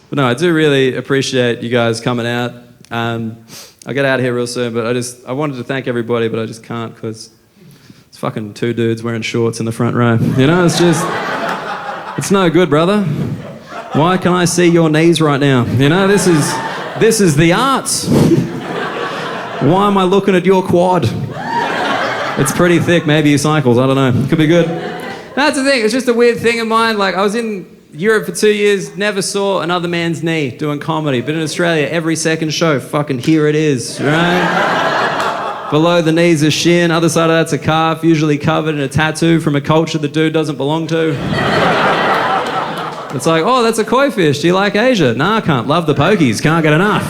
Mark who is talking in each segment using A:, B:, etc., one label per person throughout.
A: But no, I do really appreciate you guys coming out. I'll get out of here real soon, but I wanted to thank everybody, but I just can't because it's fucking two dudes wearing shorts in the front row. You know, it's no good, brother. Why can I see your knees right now? You know, this is the arts. Why am I looking at your quad? It's pretty thick, maybe he cycles, I don't know. Could be good. That's the thing, it's just a weird thing of mine. Like, I was in Europe for 2 years, never saw another man's knee doing comedy. But in Australia, every second show, fucking here it is, right? Below the knees is shin, other side of that's a calf, usually covered in a tattoo from a culture the dude doesn't belong to. It's like, oh, that's a koi fish. Do you like Asia? Nah, I can't. Love the pokies. Can't get enough.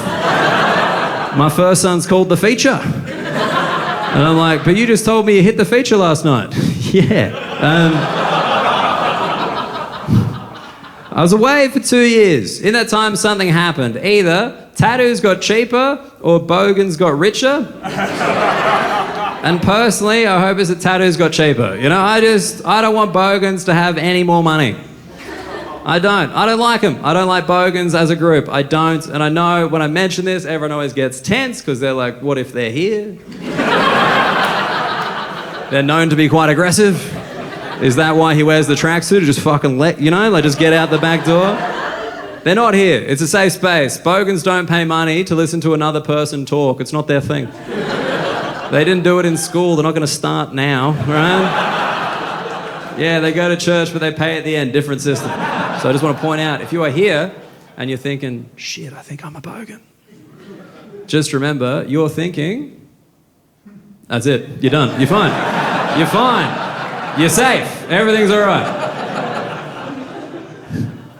A: My first son's called The Feature. And I'm like, but you just told me you hit the feature last night. Yeah. I was away for 2 years. In that time, something happened. Either tattoos got cheaper or Bogans got richer. And personally, I hope it's that tattoos got cheaper. You know, I don't want Bogans to have any more money. I don't like them. I don't like Bogans as a group. I don't. And I know when I mention this, everyone always gets tense because they're like, what if they're here? They're known to be quite aggressive. Is that why he wears the tracksuit? Just fucking just get out the back door? They're not here. It's a safe space. Bogans don't pay money to listen to another person talk. It's not their thing. They didn't do it in school. They're not going to start now, right? Yeah, they go to church, but they pay at the end. Different system. So I just want to point out, if you are here and you're thinking, shit, I think I'm a Bogan. Just remember, you're thinking, that's it. You're done. You're fine. You're fine. You're safe. Everything's all right.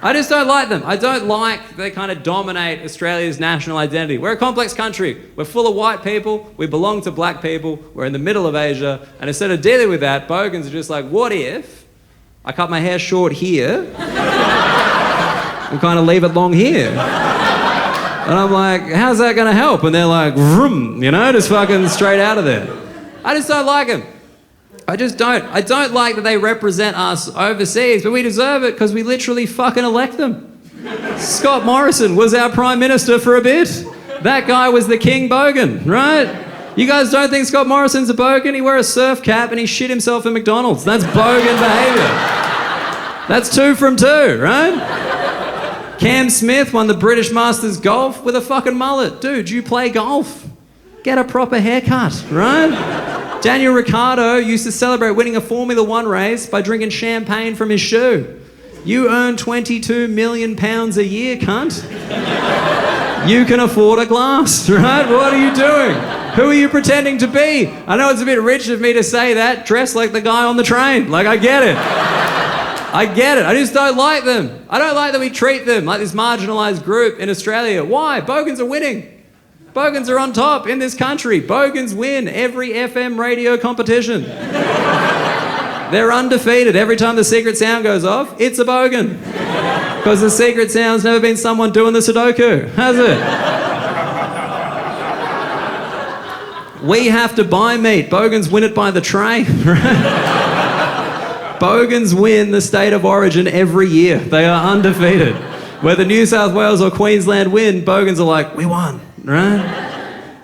A: I just don't like them. I don't like they kind of dominate Australia's national identity. We're a complex country. We're full of white people. We belong to black people. We're in the middle of Asia. And instead of dealing with that, Bogans are just like, what if I cut my hair short here and kind of leave it long here? And I'm like, how's that going to help? And they're like, vroom, just fucking straight out of there. I just don't like them. I just don't. I don't like that they represent us overseas, but we deserve it because we literally fucking elect them. Scott Morrison was our Prime Minister for a bit. That guy was the King Bogan, right? You guys don't think Scott Morrison's a Bogan? He wore a surf cap and he shit himself in McDonald's. That's Bogan behaviour. That's 2 from 2, right? Cam Smith won the British Masters golf with a fucking mullet. Dude, you play golf. Get a proper haircut, right? Daniel Ricciardo used to celebrate winning a Formula 1 race by drinking champagne from his shoe. You earn £22 million a year, cunt. You can afford a glass, right? What are you doing? Who are you pretending to be? I know it's a bit rich of me to say that, dressed like the guy on the train. Like, I get it. I get it. I just don't like them. I don't like that we treat them like this marginalised group in Australia. Why? Bogans are winning. Bogans are on top in this country. Bogans win every FM radio competition. They're undefeated. Every time the secret sound goes off, it's a Bogan. Because the secret sound's never been someone doing the Sudoku, has it? We have to buy meat. Bogans win it by the tray. Bogans win the state of origin every year. They are undefeated. Whether New South Wales or Queensland win, Bogans are like, we won. Right?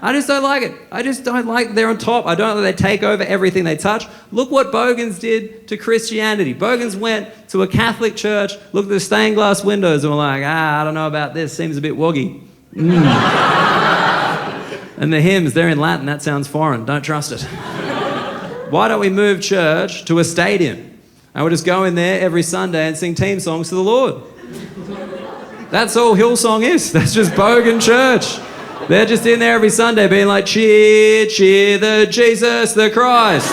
A: I just don't like it. I just don't like they're on top. I don't like they take over everything they touch. Look what Bogans did to Christianity. Bogans went to a Catholic church, looked at the stained glass windows and were like, I don't know about this. Seems a bit woggy. And the hymns, they're in Latin. That sounds foreign. Don't trust it. Why don't we move church to a stadium? And we'll just go in there every Sunday and sing team songs to the Lord. That's all Hillsong is. That's just Bogan church. They're just in there every Sunday being like, cheer, cheer the Jesus the Christ.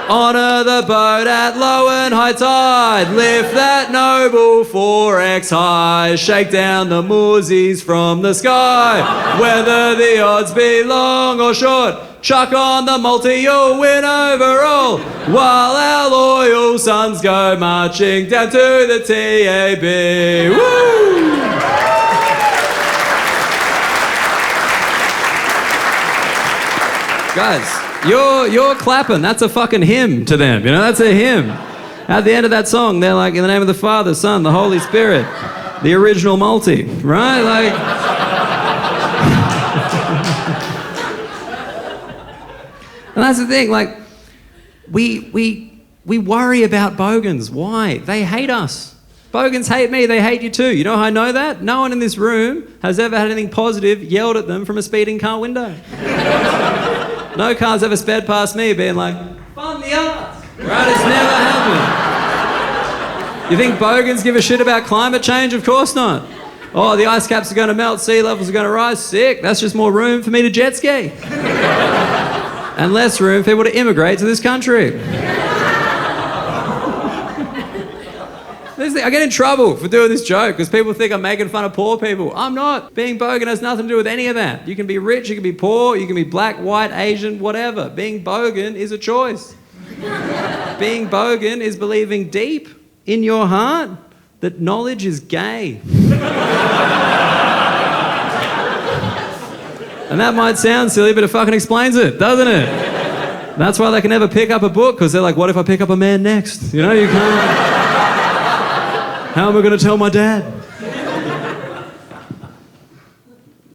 A: Honour the boat at low and high tide. Lift that noble 4X high. Shake down the moosies from the sky. Whether the odds be long or short, chuck on the multi, you'll win overall. While our loyal sons go marching down to the TAB. Woo! Guys, you're clapping. That's a fucking hymn to them. That's a hymn. At the end of that song, they're like, in the name of the Father, Son, the Holy Spirit. The original multi, right? Like... And that's the thing, like, we worry about Bogans. Why? They hate us. Bogans hate me, they hate you too. You know how I know that? No one in this room has ever had anything positive yelled at them from a speeding car window. No car's ever sped past me being like, fun the arts, right? It's never happened. You think Bogans give a shit about climate change? Of course not. Oh, the ice caps are going to melt, sea levels are going to rise. Sick, that's just more room for me to jet ski. And less room for people to immigrate to this country. I get in trouble for doing this joke because people think I'm making fun of poor people. I'm not. Being Bogan has nothing to do with any of that. You can be rich, you can be poor, you can be black, white, Asian, whatever. Being Bogan is a choice. Being Bogan is believing deep in your heart that knowledge is gay. And that might sound silly, but it fucking explains it, doesn't it? That's why they can never pick up a book, because they're like, what if I pick up a man next? You know, you can't... How am I going to tell my dad?